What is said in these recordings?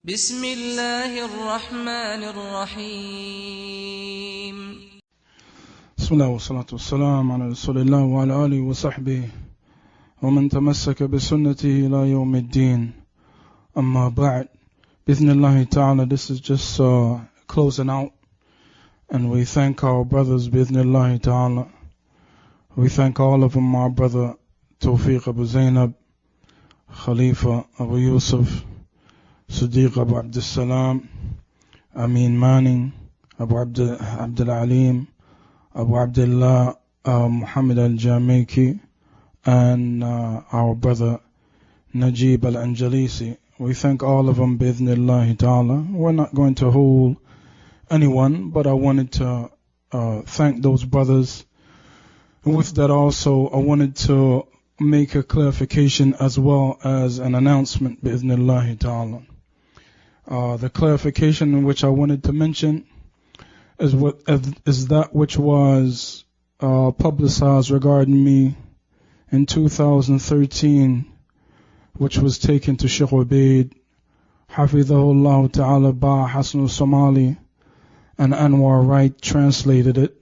بسم الله الرحمن الرحيم بسم الله والصلاة والسلام على رسول الله وعلى آله وصحبه ومن تمسك بسنته إلى يوم الدين. أما بعد, بإذن الله ta'ala, this is just closing out, and we thank our brothers بإذن الله ta'ala. We thank all of them, our brother Tawfiq Abu Zainab, Khalifa Abu Yusuf, Siddiq Abu Abdul Salam, Amin Manning, Abu Abdul Alim, Abu Abdullah Muhammad al-Jamaiky, and our brother Najib al-Anjalisi. We thank all of them bi'idhnillahi ta'ala. We're not going to hold anyone, but I wanted to thank those brothers. And with that also, I wanted to make a clarification as well as an announcement bi'idhnillahi ta'ala. The clarification in which I wanted to mention is that which was publicized regarding me in 2013, which was taken to Shaykh Ubaid, Hafidhahullah Ta'ala, by Hassan Somali, and Anwar Wright translated it.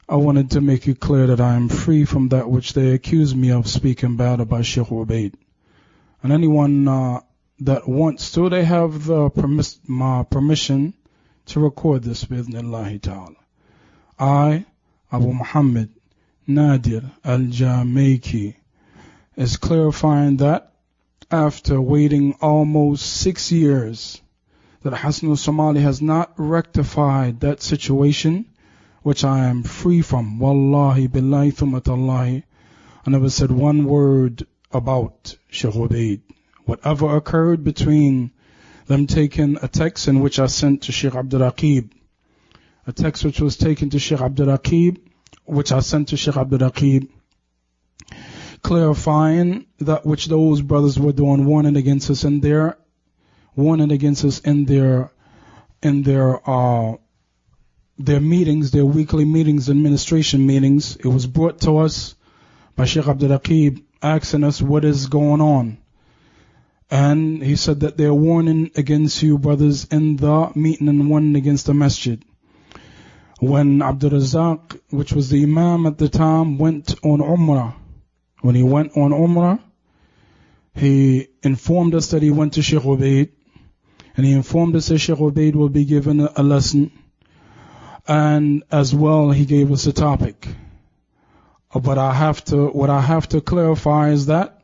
I wanted to make it clear that I am free from that which they accuse me of speaking bad about Shaykh Ubaid. And anyone that wants to, they have my permission to record this bi'idhnillahi ta'ala. I, Abu Muhammad Nadir al-Jamaiky, is clarifying that after waiting almost 6 years, that Hassan Somali has not rectified that situation, which I am free from. Wallahi billahi thumma tallahi. I never said one word about Shaykh Ubaid. Whatever occurred between them taking a text in which I sent to Shaykh Abdul-Wahhab, a text which was taken to Shaykh Abdul-Wahhab, which I sent to Shaykh Abdul-Wahhab, clarifying that which those brothers were doing, warning against us in their meetings, their weekly meetings, administration meetings. It was brought to us by Shaykh Abdul-Wahhab asking us what is going on. And he said that they're warning against you brothers in the meeting and warning against the Masjid. When Abdul-Razak, which was the Imam at the time, went on Umrah, when he went on Umrah, he informed us that he went to Shaykh Ubaid, and he informed us that Shaykh Ubaid will be given a lesson, and as well he gave us a topic. But what I have to clarify is that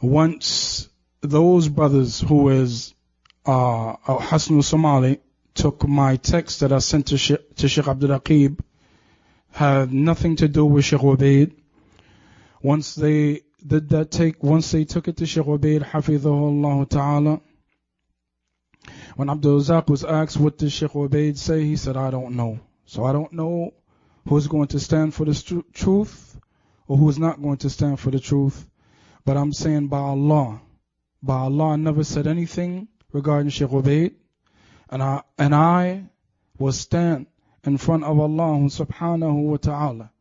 once those brothers who is Hassan Somali took my text that I sent to Shaykh Abdul-Wahhab, had nothing to do with Shaykh Ubaid. Once they took it to Shaykh Ubaid, Hafidhahullah Ta'ala, when Abdul-Razak was asked what did Shaykh Ubaid say, he said, I don't know. So I don't know who's going to stand for the truth or who's not going to stand for the truth. But I'm saying by Allah, I never said anything regarding Shaykh Ubaid, and I will stand in front of Allah subhanahu wa ta'ala.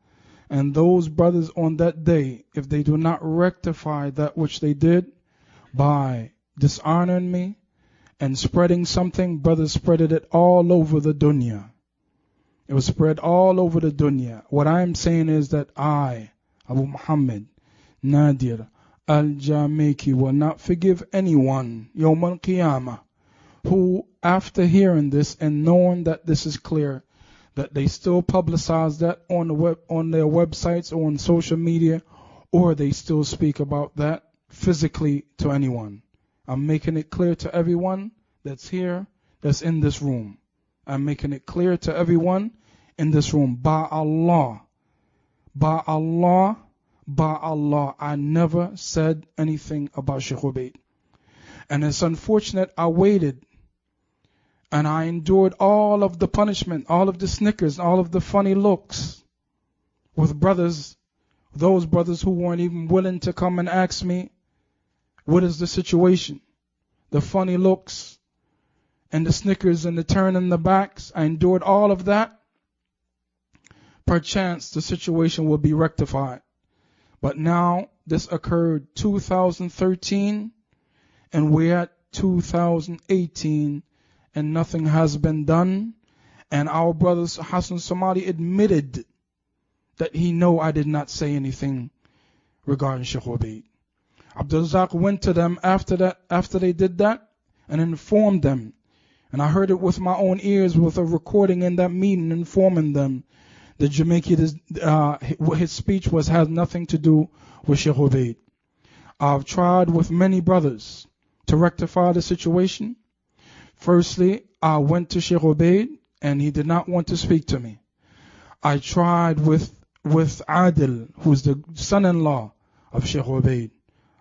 And those brothers on that day, if they do not rectify that which they did by dishonoring me and spreading something, brothers spread it all over the dunya. It was spread all over the dunya. What I am saying is that I, Abu Muhammad Nadir al-Jamaiky, will not forgive anyone Yawm al-Qiyamah who, after hearing this and knowing that this is clear, that they still publicize that on their websites or on social media, or they still speak about that physically to anyone. I'm making it clear to everyone that's here, that's in this room. I'm making it clear to everyone in this room. By Allah, I never said anything about Shaykh Ubaid. And it's unfortunate I waited and I endured all of the punishment, all of the snickers, all of the funny looks with brothers, those brothers who weren't even willing to come and ask me, what is the situation? The funny looks and the snickers and the turning the backs, I endured all of that. Perchance the situation will be rectified. But now this occurred 2013 and we're at 2018 and nothing has been done. And our brother Hassan Somali admitted that he know I did not say anything regarding Shaykh Ubaid. Abdul-Razak went to them after they did that, and informed them. And I heard it with my own ears with a recording in that meeting informing them that Jamaiky, his speech had nothing to do with Shaykh Ubaid. I've tried with many brothers to rectify the situation. Firstly, I went to Shaykh Ubaid and he did not want to speak to me. I tried with Adil, who's the son-in-law of Shaykh Ubaid,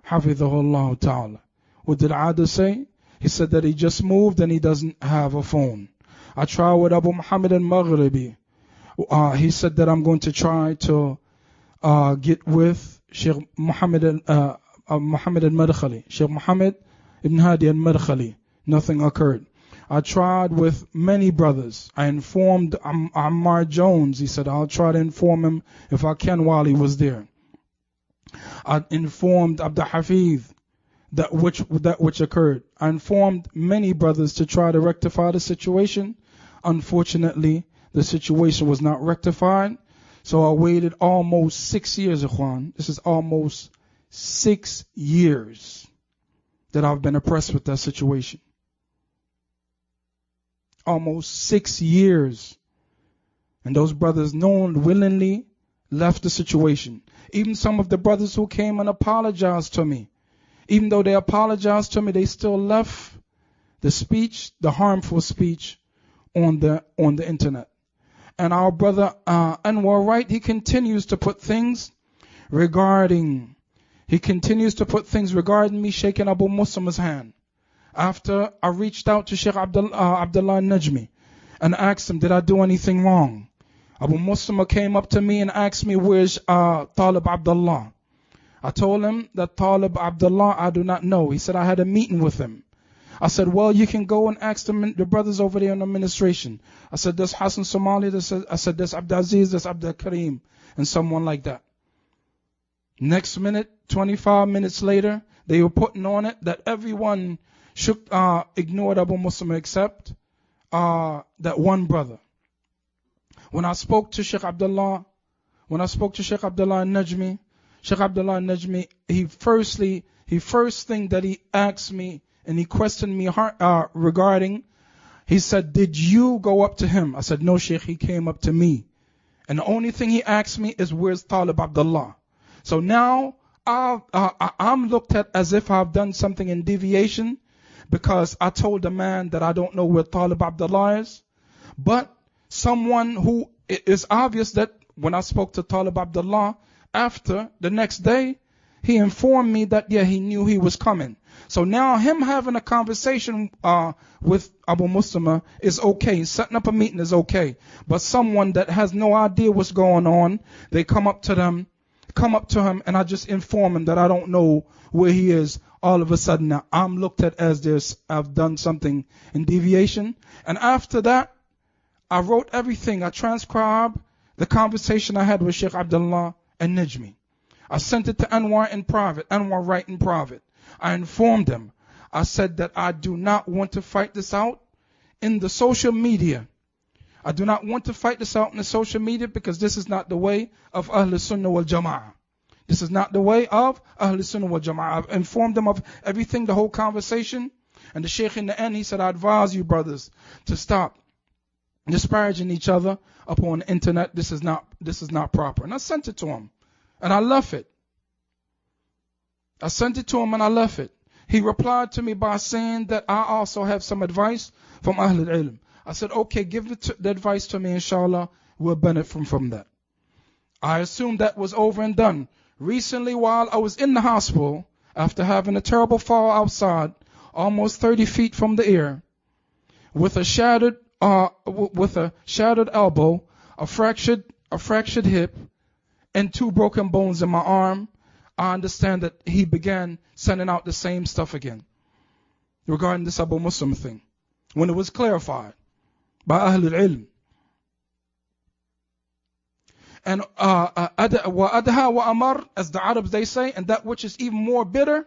Hafidhahullah Ta'ala. What did Adil say? He said that he just moved and he doesn't have a phone. I tried with Abu Muhammad al-Maghribi. He said that I'm going to try to get with Shaykh Muhammad al-Madkhali, Shaykh Muhammad ibn Hadi al-Madkhali. Nothing occurred. I tried with many brothers. I informed Ammar Jones. He said I'll try to inform him if I can while he was there. I informed Abdul-Hafiz that which occurred. I informed many brothers to try to rectify the situation. Unfortunately, the situation was not rectified. So I waited almost 6 years, Ikhwan. This is almost 6 years that I've been oppressed with that situation. Almost 6 years. And those brothers willingly left the situation. Even some of the brothers who came and apologized to me, even though they apologized to me, they still left the speech, the harmful speech, on the internet. And our brother Anwar Wright, he continues to put things regarding me shaking Abu Muslim's hand. After I reached out to Shaykh Abdullah Najmi and asked him, did I do anything wrong? Abu Muslim came up to me and asked me, where's Talib Abdullah? I told him that Talib Abdullah, I do not know. He said I had a meeting with him. I said, well, you can go and ask the brothers over there in administration. I said, there's Hassan Somali. I said, there's Abdulaziz, there's Abdul Karim, and someone like that. Next minute, 25 minutes later, they were putting on it that everyone ignored Abu Muslim except that one brother. When I spoke to Shaykh Abdullah Najmi, Shaykh Abdullah Najmi, he first thing that he asked me and he questioned me regarding, he said, did you go up to him? I said, no, Shaykh, he came up to me. And the only thing he asked me is, where's Talib Abdullah? So now I'm looked at as if I've done something in deviation because I told the man that I don't know where Talib Abdullah is. But someone who is obvious that when I spoke to Talib Abdullah, after the next day, he informed me that, yeah, he knew he was coming. So now him having a conversation with Abu Muslim is okay. Setting up a meeting is okay. But someone that has no idea what's going on, they come up to him, and I just inform him that I don't know where he is. All of a sudden now I'm looked at as I've done something in deviation. And after that, I wrote everything. I transcribed the conversation I had with Shaykh Abdullah and Najmi. I sent it to Anwar Wright in private. I informed him. I said that I do not want to fight this out in the social media. I do not want to fight this out in the social media because this is not the way of Ahlul Sunnah wal Jama'ah. This is not the way of Ahlul Sunnah wal Jama'ah. I've informed them of everything, the whole conversation. And the Shaykh in the end, he said, I advise you brothers to stop disparaging each other upon the internet. This is not proper. And I sent it to him. And I left it. I sent it to him and I left it. He replied to me by saying that I also have some advice from Ahlul Ilm. I said, okay, give the advice to me, inshallah, we'll benefit from that. I assumed that was over and done. Recently, while I was in the hospital, after having a terrible fall outside, almost 30 feet from the air, with a shattered elbow, a fractured hip, and 2 broken bones in my arm, I understand that he began sending out the same stuff again regarding this Abu Muslim thing when it was clarified by Ahlul Ilm. And وَأَدْهَا وَأَمَرْ, as the Arabs they say, and that which is even more bitter,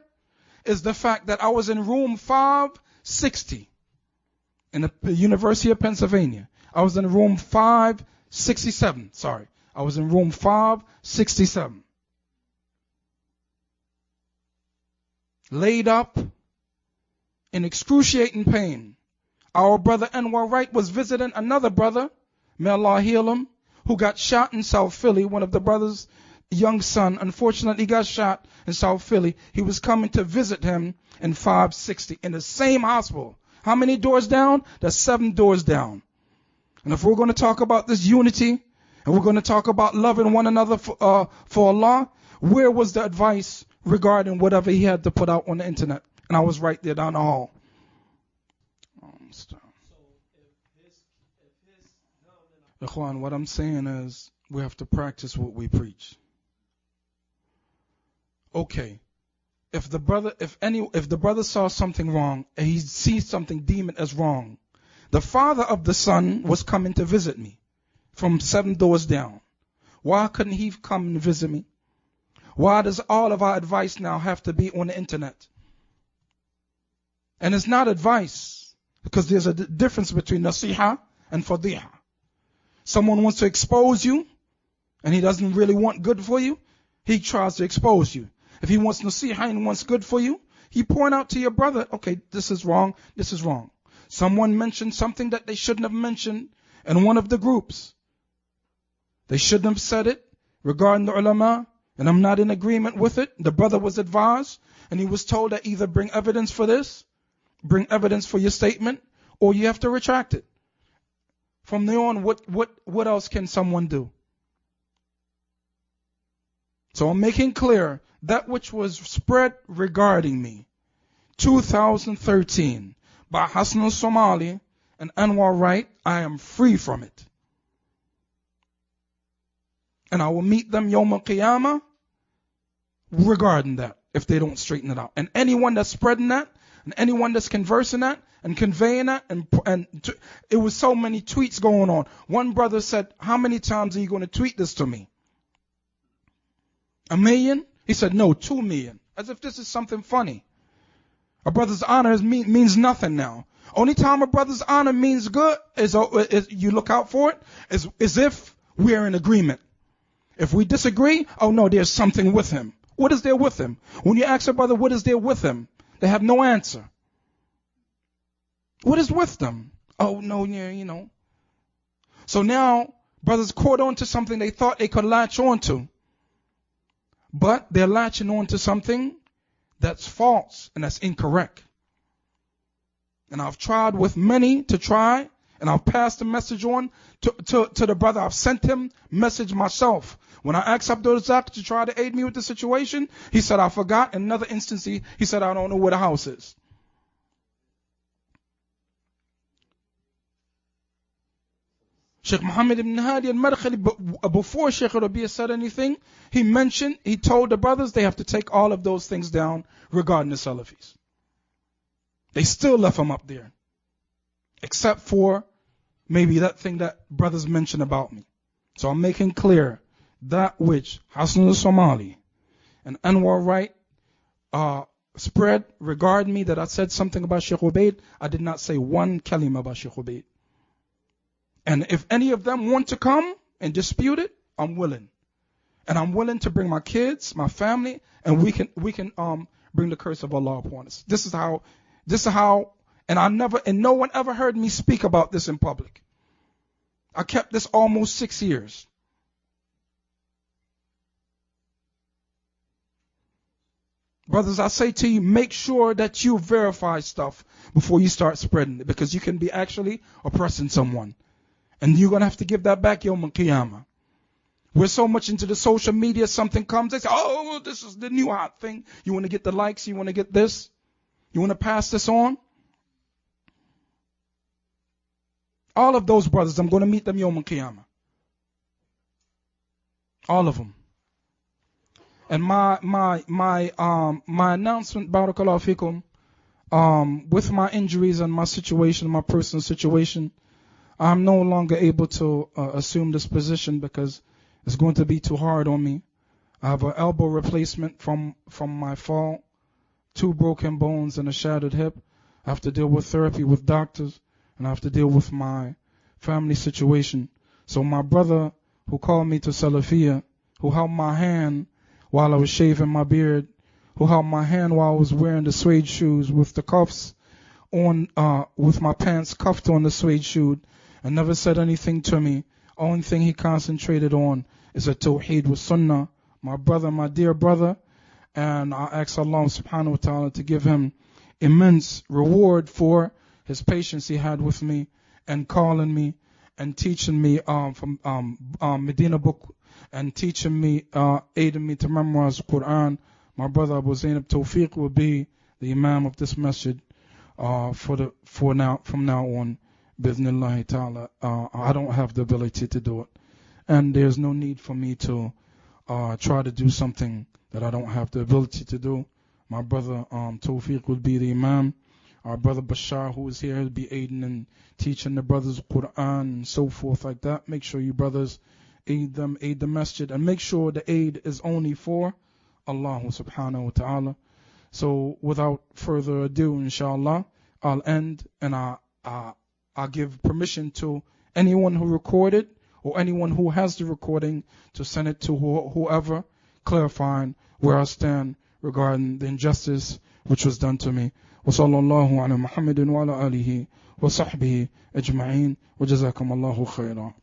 is the fact that I was in room 560 in the University of Pennsylvania. I was in room 567. Sorry. I was in room 567. Laid up in excruciating pain. Our brother Anwar Wright was visiting another brother, may Allah heal him, who got shot in South Philly. One of the brothers' young son, unfortunately, got shot in South Philly. He was coming to visit him in 560 in the same hospital. How many doors down? That's 7 doors down. And if we're going to talk about this unity, and we're going to talk about loving one another for Allah, where was the advice regarding whatever he had to put out on the internet? And I was right there down the hall. Ikhwan, what I'm saying is we have to practice what we preach. Okay. If the brother saw something wrong and he sees something, deem it as wrong. The father of the son was coming to visit me from 7 doors down. Why couldn't he come and visit me? Why does all of our advice now have to be on the internet? And it's not advice, because there's a difference between nasiha and fadiha. Someone wants to expose you, and he doesn't really want good for you, he tries to expose you. If he wants nasiha and wants good for you, he point out to your brother, okay, this is wrong, this is wrong. Someone mentioned something that they shouldn't have mentioned in one of the groups. They shouldn't have said it regarding the ulama, and I'm not in agreement with it. The brother was advised, and he was told that either bring evidence for this, bring evidence for your statement, or you have to retract it. From there on, what else can someone do? So I'm making clear that which was spread regarding me, 2013, by Hassan Somali and Anwar Wright, I am free from it. And I will meet them Yawm al-Qiyamah regarding that, if they don't straighten it out. And anyone that's spreading that, and anyone that's conversing that, and conveying that, and it was so many tweets going on. One brother said, how many times are you going to tweet this to me? 1 million? He said, no, 2 million. As if this is something funny. A brother's honor means nothing now. Only time a brother's honor means good is you look out for it, is if we're in agreement. If we disagree, oh no, there's something with him. What is there with him? When you ask a brother, what is there with him? They have no answer. What is with them? Oh no, yeah, you know. So now, brothers caught on to something they thought they could latch on to. But they're latching on to something that's false and that's incorrect. And I've tried with many to try, and I've passed the message on to the brother. I've sent him message myself. When I asked Abdul-Wahhab to try to aid me with the situation, he said, I forgot. In another instance, he said, I don't know where the house is. Shaykh Muhammad ibn Hadi al-Madkhali, before Shaykh Rabi'a said anything, he told the brothers they have to take all of those things down regarding the Salafis. They still left them up there. Except for maybe that thing that brothers mentioned about me. So I'm making clear that which Hassan Somali and Anwar Wright spread regarding me, that I said something about Shaykh Ubaid. I did not say one kalima about Shaykh Ubaid. And if any of them want to come and dispute it, I'm willing. And I'm willing to bring my kids, my family, and we can bring the curse of Allah upon us. This is how, and no one ever heard me speak about this in public. I kept this almost 6 years. Brothers, I say to you, make sure that you verify stuff before you start spreading it, because you can be actually oppressing someone. And you're going to have to give that back Yawm al-Qiyamah. We're so much into the social media, something comes, they say, oh, this is the new hot thing. You want to get the likes, you want to get this, you want to pass this on. All of those brothers, I'm going to meet them Yawm al-Qiyamah. All of them. And my announcement, Barakallahu Fikum, with my injuries and my situation, my personal situation, I'm no longer able to assume this position because it's going to be too hard on me. I have an elbow replacement from my fall 2 broken bones and a shattered hip. I have to deal with therapy with doctors, and I have to deal with my family situation. So my brother who called me to Salafiyya, who held my hand while I was shaving my beard, who held my hand while I was wearing the suede shoes with the cuffs on, with my pants cuffed on the suede shoe, and never said anything to me. Only thing he concentrated on is a tawheed with sunnah. My brother, my dear brother, and I ask Allah subhanahu wa ta'ala to give him immense reward for his patience he had with me and calling me and teaching me from Medina book and teaching me, aiding me to memorize the Qur'an. My brother Abu Zainab Tawfiq will be the Imam of this Masjid from now on. Bismillah ta'ala. I don't have the ability to do it, and there's no need for me to try to do something that I don't have the ability to do. My brother Tawfiq will be the Imam. Our brother Bashar, who is here, will be aiding and teaching the brothers Qur'an and so forth like that. Make sure you brothers aid them, aid the Masjid, and make sure the aid is only for Allah subhanahu wa ta'ala. So without further ado, inshallah, I'll end, and I'll give permission to anyone who recorded or anyone who has the recording to send it to whoever, clarifying where I stand regarding the injustice which was done to me. وصلى الله على محمد وعلى آله وصحبه أجمعين وجزاكم الله خيرا.